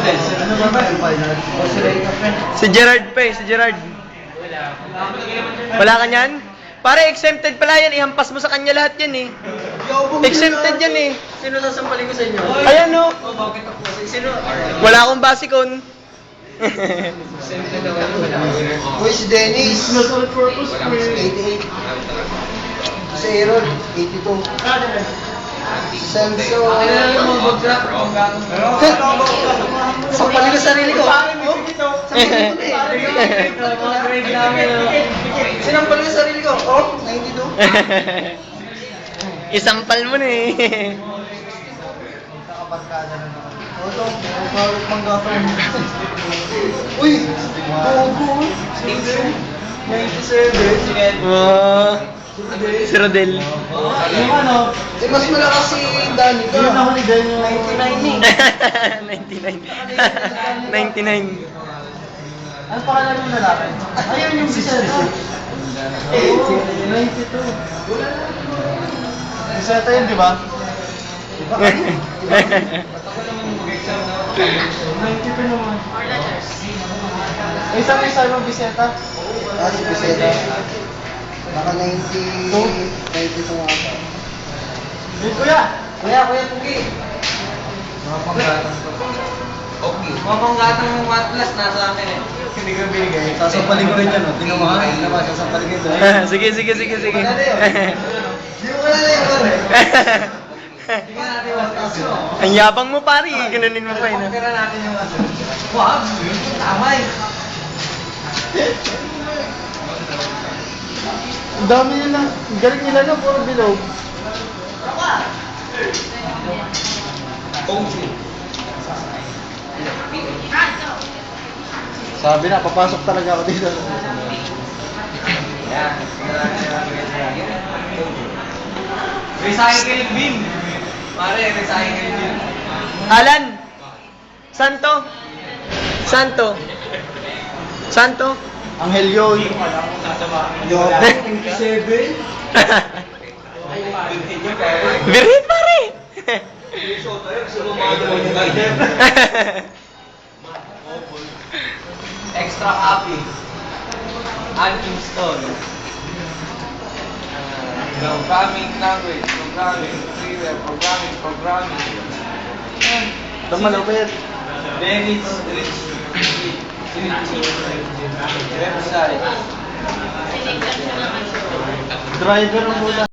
Ano ba yung final? Si Gerard pa eh, si Gerard. Wala ka niyan? Pare, exempted pala yan. Ihampas mo sa kanya lahat yan eh. Exempted yan eh. Sino sasampalin ko sa inyo? Ayan no. Oh, bakit ako? Sino? Wala akong basikon. Uy, si Dennis. 88. Si Aaron, 82. Celso. Sampalin ko sarili ko. Sinampalin ko sarili ko. Oh, 92. Isampal mo na eh. Ito, bawat manggapan. Uy, gogo. 97. Si Rodel. Yung ano? Eh, mas malakas si Danny ka. Yun ako ni Daniel. 99 eh. 99. 99. Ano pangalan mo lalaki? Ayun yung Biseta. 92. Biseta yun, di ba? 92 naman. Isa mo Biseta? Ah, si Biseta. Naka 92 nga pa. Yun, kuya! Kuya Pugi. Mga panggatang ng Atlas nasa akin eh. Hindi ko binigay. Sasampalin ko rin yan, no? Tingnan mo ha? Sasampalin ko yun. Sige. Hindi mo wala na yung gore. Tingnan natin yung Atlas. Ang yabang mo pare, ganunin mo pa yun. Pagkira natin yung Atlas. Wow! Tama eh. Ang dami nila. Galing nila na, puro bilog. Sabi na, papasok talaga ako dito. Recycle bin. Pare, recycle bin. Alan! Santo! Anghel yun. Yo, 27. Birit pare! Extra happy. Uninstall. Programming language, programming, programming. Ito malupit. Dennis Rich. Website. Driver ng mula.